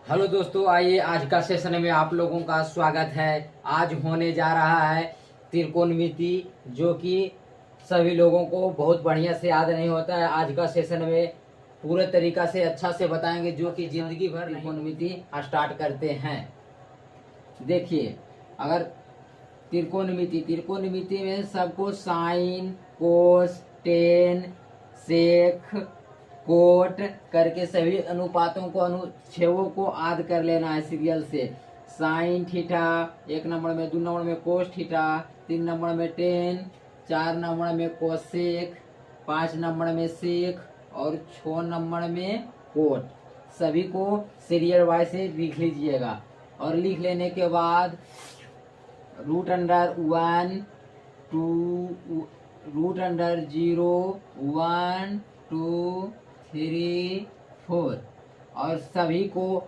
Hello दोस्तों, आइए आज का सेशन में आप लोगों का स्वागत है। आज होने जा रहा है त्रिकोणमिति, जो कि सभी लोगों को बहुत बढ़िया से याद नहीं होता है। आज का सेशन में पूरे तरीका से अच्छा से बताएंगे, जो कि जिंदगी भर त्रिकोणमिति स्टार्ट करते हैं। देखिए, अगर त्रिकोणमिति में सबको साइन, कोस, टेन, सेक, कोट करके सभी अनुपातों को अनुच्छेदों को याद कर लेना है सीरियल से। साइन थीटा 1 नंबर में, 2 नंबर में कोस थीटा, 3 नंबर में टेन, 4 नंबर में कोसेक, 5 नंबर में सेक और 6 नंबर में कोट। सभी को सीरियल वाइज से लिख लीजिएगा। और लिख लेने के बाद रूट अंडर 1 2 रूट अंडर 0 1 2 3 4 और सभी को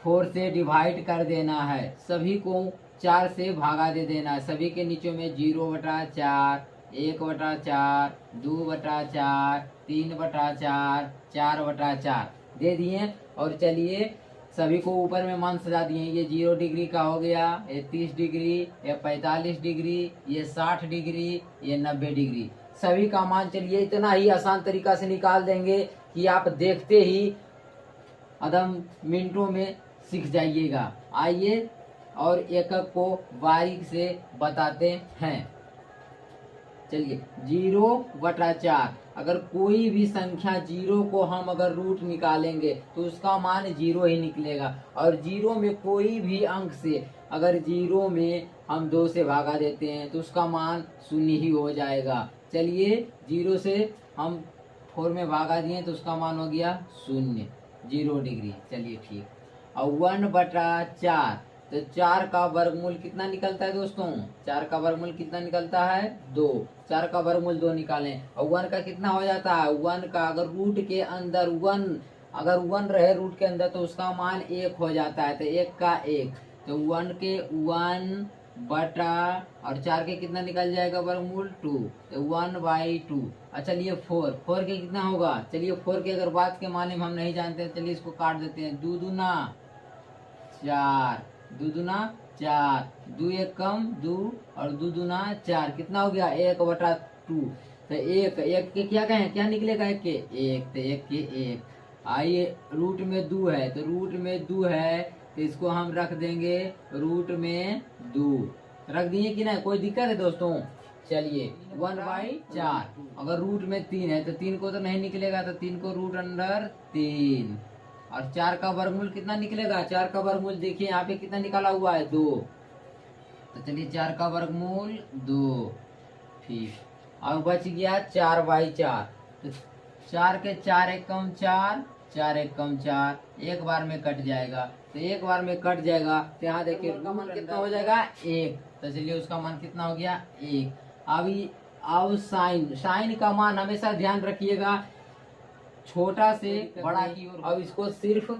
4 से डिवाइड कर देना है। सभी को 4 से भागा दे देना है। सभी के नीचे में 0/4, 1/4, 2/4, 3/4, 4/4 दे दिए। और चलिए, सभी को ऊपर में मान सजा दिए। ये 0 डिग्री का हो गया, ये 30 डिग्री, ये 45 डिग्री, ये 60 डिग्री, ये 90 डिग्री। सभी का मान चलिए इतना ही आसान तरीका से निकाल देंगे कि आप देखते ही आधम मिनटों में सीख जाइएगा। आइए और एक एक को बारीक से बताते हैं। चलिए, 0/4। अगर कोई भी संख्या 0 को हम अगर रूट निकालेंगे तो उसका मान 0 ही निकलेगा। और 0 में कोई भी अंक से अगर 0 में हम 2 से भागा देते हैं तो उसका मान 0 ही हो जाएगा। चलिए, 0 से हम 4 में भागा दिए तो उसका मान हो गया 0, 0 डिग्री। चलिए ठीक। और 1/4, तो 4 का वर्गमूल कितना निकलता है दोस्तों? 4 का वर्गमूल कितना निकलता है? 2। 4 का वर्गमूल 2 निकालें। और 1 का कितना हो जाता है? 1 का अगर रूट के अंदर 1 अगर 1 रहे रूट के अंदर तो उसका मान 1 हो जाता है। तो 1 का 1, तो 1 के 1 बटा और 4 के कितना निकल जाएगा वर्गमूल? 2, तो 1/2। अच्छा, चलिए 4 के कितना होगा? चलिए 4 के अगर बात के माने में हम नहीं जानते, चलिए इसको काट देते हैं। 2 दूना 4, 2 दूना 4, 2 1 कम 2 और 2 दूना 4, कितना हो गया? 1/2। तो एक के क्या कहें, क्या निकलेगा? 1 के 1, तो 1 के 1। आइए, रूट में 2 है तो रूट में 2 है तो इसको हम रख देंगे रूट में 2। रख दिए कि नहीं? कोई दिक्कत है दोस्तों? चलिए, 1/4। अगर रूट में 3 है तो 3 को तो नहीं निकलेगा, तो 3 को रूट अंडर 3। और 4 का वर्गमूल कितना निकलेगा? 4 का वर्गमूल देखिए यहाँ पे कितना निकाला हुआ है? 2। तो चलिए 4 का वर्गमूल 2। ठीक। और बच गया 4/4। तो 4 के 4 1 कम 4, 4 1 कम 4, एक बार में कट जाएगा। तो एक बार में कट जाएगा तो यहाँ देखिए उसका मान कितना हो जाएगा? 1। तो चलिए उसका मान कितना हो गया? 1। अभी अब साइन का मान हमेशा ध्यान रखिएगा, छोटा से बड़ा की ओर। अब इसको सिर्फ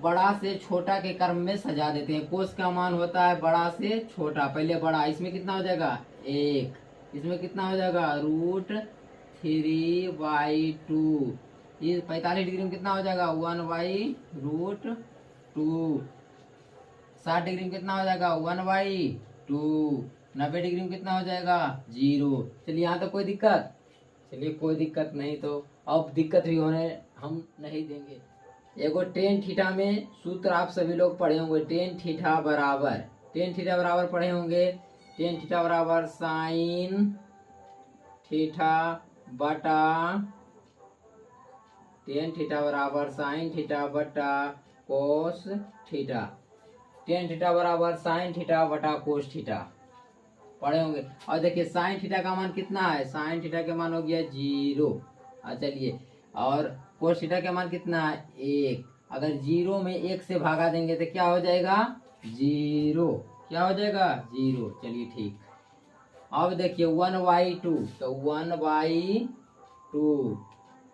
बड़ा से छोटा के क्रम में सजा देते हैं। कोस का मान होता है बड़ा से छोटा, पहले बड़ा। इसमें कितना हो जाएगा? 1। इसमें कितना हो जाएगा? √3/2। ये 45 डिग्री में कितना हो जाएगा? 1/√2। 60 डिग्री में कितना हो जाएगा? 1/2। 90 डिग्री में कितना हो जाएगा? 0। चलिए, यहाँ तो कोई दिक्कत? चलिए, कोई दिक्कत नहीं। तो अब दिक्कत भी होने हम नहीं देंगे। एगो टेन थीटा में सूत्र आप सभी लोग पढ़े होंगे। टेन थीटा बराबर पढ़े होंगे। टेन थीटा बराबर साइन थीटा बटा टेन थीटा बराबर साइन थीटा बटा कोस थीटा। टेन थीटा बराबर साइन थीटा बटा कोस थीटा पढ़े होंगे। और देखिए साइन थीटा का मान कितना है? साइन थीटा का मान हो गया 0। चलिए, और कोस थीटा का मान कितना है? 1। अगर 0 में 1 से भागा देंगे तो क्या हो जाएगा? 0। क्या हो जाएगा? 0। चलिए ठीक। अब देखिए 1/2, तो 1/2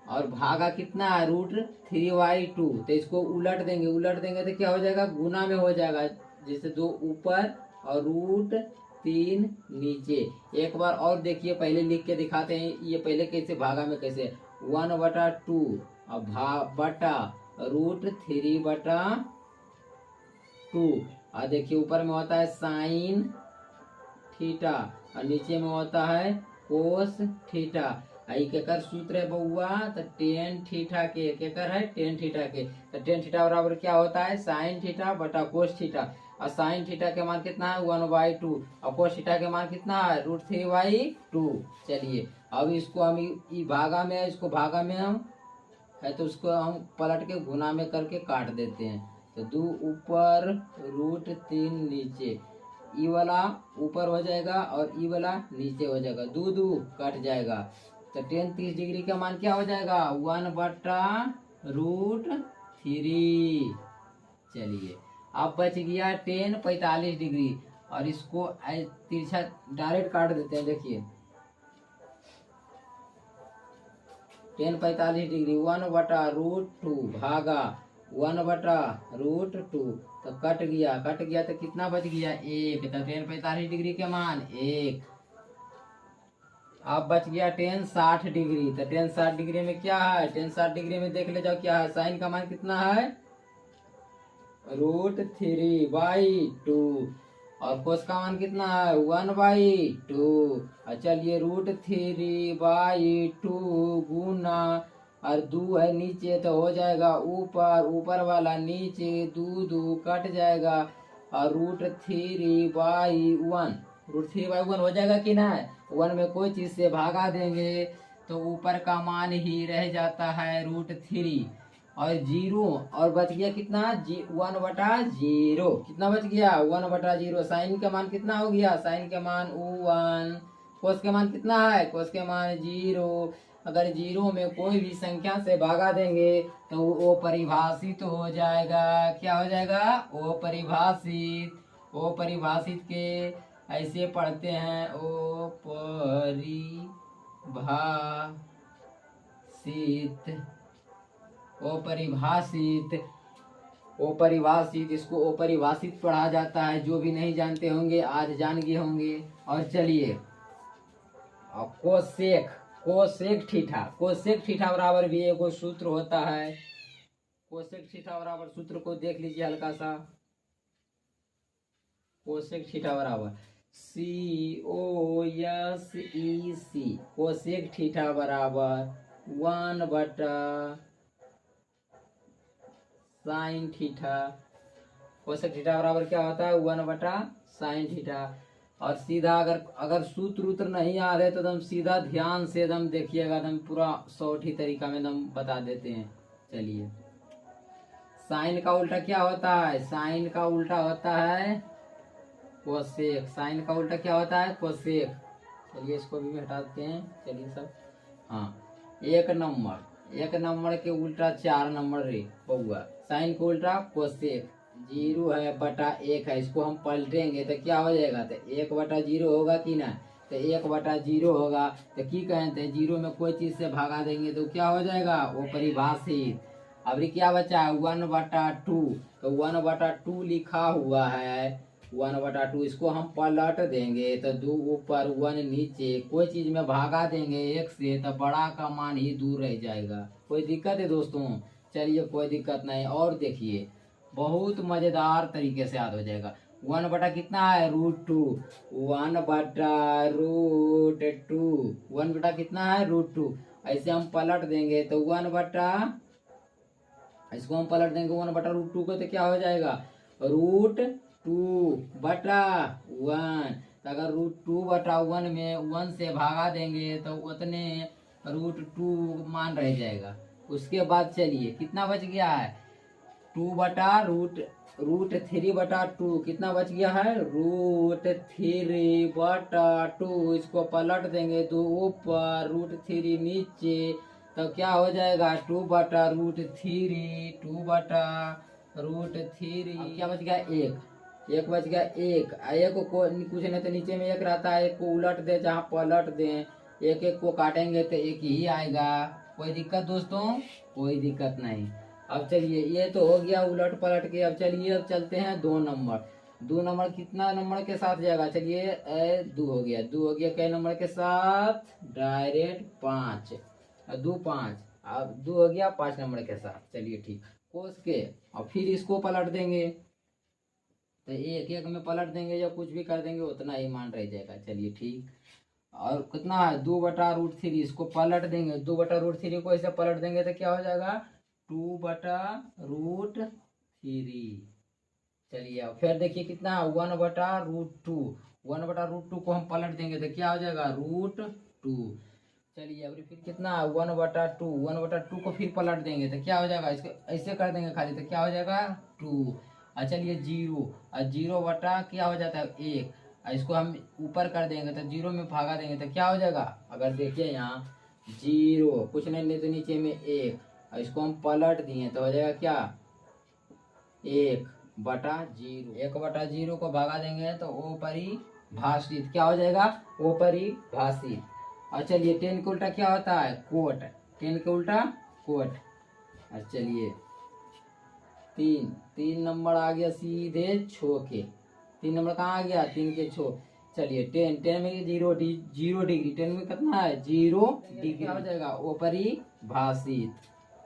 और भागा कितना है? √3/2। तो इसको उलट देंगे तो क्या हो जाएगा? गुना में हो जाएगा। जैसे 2 ऊपर और √3 नीचे। एक बार और देखिए, पहले लिख के दिखाते हैं ये पहले कैसे भागा में कैसे। 1/2 और बटा √3/2 टू। और देखिए ऊपर में होता है साइन थीटा और नीचे में होता है कोस थीटा। आई केकर सूत्र है बउआ, तो टेन थीटा के केकर है टेन थीटा के। तो टेन थीटा बराबर क्या होता है साइन थीटा बटा कोस थीटा। और साइन थीटा के मान कितना है 1/2 और कोस थीटा के मान कितना है √3/2। चलिए अब इसको हम भागा में है, इसको भागा में हम है तो उसको हम पलट के गुना में करके काट देते हैं। तो 2 ऊपर √3 नीचे, ई वाला ऊपर हो जाएगा और ई वाला नीचे हो जाएगा, 2 2 कट जाएगा। तो टेन 30 डिग्री का मान क्या हो जाएगा 1/√3। चलिए अब बच गया टेन 45 डिग्री और इसको तिरछा डायरेक्ट काट देते हैं। देखिए टेन 45 डिग्री 1/√2 भागा 1/√2 तो कट गया तो कितना बच गया 1। तो टेन 45 डिग्री के मान 1। अब बच गया टेन 60 डिग्री। तो टेन 60 डिग्री में क्या है, टेन 60 डिग्री में देख ले जाओ क्या है, साइन का मान कितना है √3/2 और कोस का मान कितना है 1/2। चलिए √3/2 गुना और 2 है नीचे तो हो जाएगा ऊपर, ऊपर वाला नीचे 2 2 कट जाएगा और √3/1 हो जाएगा कि ना। 1 में कोई चीज से भागा देंगे तो ऊपर का मान ही रह जाता है √3 और 0 और बच गया कितना 1/0। कितना बच गया 1/0। साइन का मान कितना हो गया, साइन के मान 1। कोस के मान कितना है, कोस के मान 0। अगर 0 में कोई भी संख्या से भागा देंगे तो वो परिभाषित हो जाएगा। क्या हो जाएगा वो परिभाषित के ऐसे पढ़ते हैं अपरिभाषित इसको अपरिभाषित पढ़ा जाता है। जो भी नहीं जानते होंगे आज जान गए होंगे। और चलिए कोसेक थीटा बराबर भी एक सूत्र होता है। कोसेक थीटा बराबर सूत्र को देख लीजिए हल्का सा। कोसेक थीटा बराबर COSEC कोसेक थीटा बराबर 1/sin थीटा। कोसेक थीटा बराबर क्या होता है 1/sin थीटा। और सीधा अगर सूत्र नहीं आ रहे तो एकदम सीधा ध्यान से एकदम देखिएगा, एकदम पूरा सौठी तरीका में एकदम बता देते हैं। चलिए साइन का उल्टा क्या होता है, साइन का उल्टा होता है कोसेक। साइन का उल्टा क्या होता है कोसेक। चलिए इसको भी हटा देते हैं। चलिए सब हाँ, एक नंबर के उल्टा 4 नंबर रे बउआ। साइन का उल्टा कोसेक। 0 है बटा 1 है, इसको हम पलटेंगे तो क्या हो जाएगा, तो 1/0 होगा कि ना। तो 1/0 होगा तो की कहते 0 में कोई चीज से भागा देंगे तो क्या हो जाएगा वो परिभाषित। अब क्या बचा है 1/2। तो 1/2 लिखा हुआ है 1/2। इसको हम पलट देंगे तो 2 ऊपर 1 नीचे, कोई चीज में भागा देंगे 1 से तो बड़ा का मान ही दूर रह जाएगा। कोई दिक्कत है दोस्तों। चलिए कोई दिक्कत नहीं। और देखिए बहुत मजेदार तरीके से याद हो जाएगा। 1 बटा कितना है √2। 1/√2 1 बटा कितना है √2। ऐसे हम पलट देंगे तो 1/, इसको हम पलट देंगे 1/√2 को तो क्या हो जाएगा √2/1। तो अगर √2/1 में 1 से भागा देंगे तो उतने √2 मान रह जाएगा। उसके बाद चलिए कितना बच गया है 2/√3/2 कितना बच गया है √3/2। इसको पलट देंगे 2 ऊपर √3 नीचे तो क्या हो जाएगा 2/√3 2/√3। क्या बच गया एक बच गया। एक को कुछ नहीं तो नीचे में 1 रहता है, एक को उलट दे जहाँ पलट दें, एक को काटेंगे तो 1 ही आएगा। कोई दिक्कत दोस्तों, कोई दिक्कत नहीं। अब चलिए ये तो हो गया उलट पलट के। अब चलिए अब चलते हैं 2 नंबर। 2 नंबर कितना नंबर के साथ जाएगा, चलिए 2 हो गया। 2 हो गया कई नंबर के साथ डायरेक्ट 5 और 2 5। अब 2 हो गया 5 नंबर के साथ। चलिए ठीक कोस के और फिर इसको पलट देंगे तो एक एक में पलट देंगे या कुछ भी कर देंगे उतना ही मान रह जाएगा। चलिए ठीक। और कितना है 2/√3, इसको पलट देंगे 2/√3 को ऐसे पलट देंगे तो क्या हो जाएगा 2/√3। चलिए अब फिर देखिए कितना 1/√2, 1/√2 को हम पलट देंगे तो क्या हो जाएगा √2। चलिए अब फिर कितना 1/2, 1/2 को फिर पलट देंगे तो क्या हो जाएगा, इसको ऐसे कर देंगे खाली तो क्या हो जाएगा 2। और चलिए 0, और 0 बटा क्या हो जाता है 1, और इसको हम ऊपर कर देंगे तो 0 में भागा देंगे तो क्या हो जाएगा, अगर देखिए यहाँ 0 कुछ नहीं तो नीचे में 1, और इसको हम पलट दिए तो हो जाएगा क्या 1/0। 1/0 को भागा देंगे तो अपरिभाषित क्या हो जाएगा अपरिभाषित। और चलिए 10 के उल्टा क्या होता है कोट, 10 के उल्टा कोट। और चलिए 3 नंबर आ गया सीधे 6 के, 3 नंबर कहाँ आ गया 3 के 6। चलिए 10 में 0 डिग्री, 10 में कितना है 0 डिग्री, क्या हो जाएगा अपरिभाषित,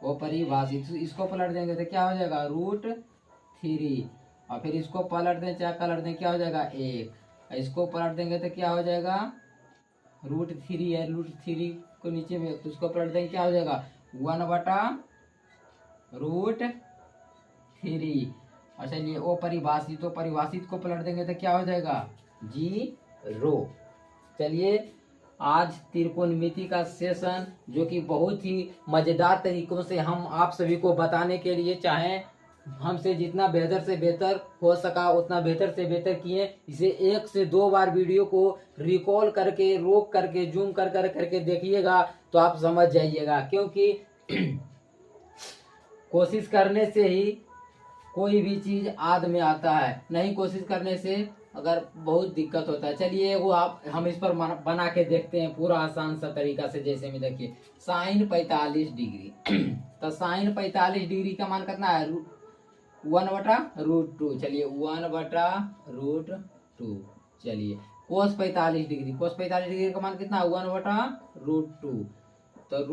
अपरिभाषित। इसको पलट देंगे तो क्या हो जाएगा √3, और फिर इसको पलट दें चाहे पलट दें क्या हो जाएगा 1, इसको पलट देंगे तो क्या हो जाएगा √3 है, √3 को नीचे में तो उसको पलट देंगे क्या हो जाएगा 1/√3। और चलिए अपरिभाषित, तो परिभाषित को पलट देंगे तो क्या हो जाएगा 0। चलिए आज त्रिकोणमिति का सेशन जो कि बहुत ही मजेदार तरीकों से हम आप सभी को बताने के लिए चाहें, हमसे जितना बेहतर से बेहतर हो सका उतना बेहतर से बेहतर किए। इसे 1 से 2 बार वीडियो को रिकॉल करके रोक करके जूम करके देखिएगा तो आप समझ जाइएगा, क्योंकि कोशिश करने से ही कोई भी चीज आद में आता है, नहीं कोशिश करने से अगर बहुत दिक्कत होता है। चलिए वो हम इस पर बना के देखते हैं पूरा आसान सा तरीका से। जैसे में देखिए sin 45 डिग्री तो sin 45 डिग्री का मान कितना है 1/√2। चलिए 1/√2। चलिए cos 45 डिग्री, cos 45 डिग्री का मान कितना है 1/√2, तो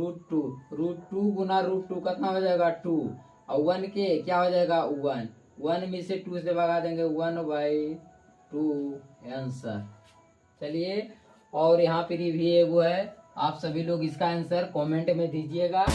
√2 गुना √2 कितना हो जाएगा 2, और 1 के क्या हो जाएगा 1 में से 2 से भगा देंगे 1/2 आंसर। चलिए और यहाँ पर भी वो है, आप सभी लोग इसका आंसर कमेंट में दीजिएगा।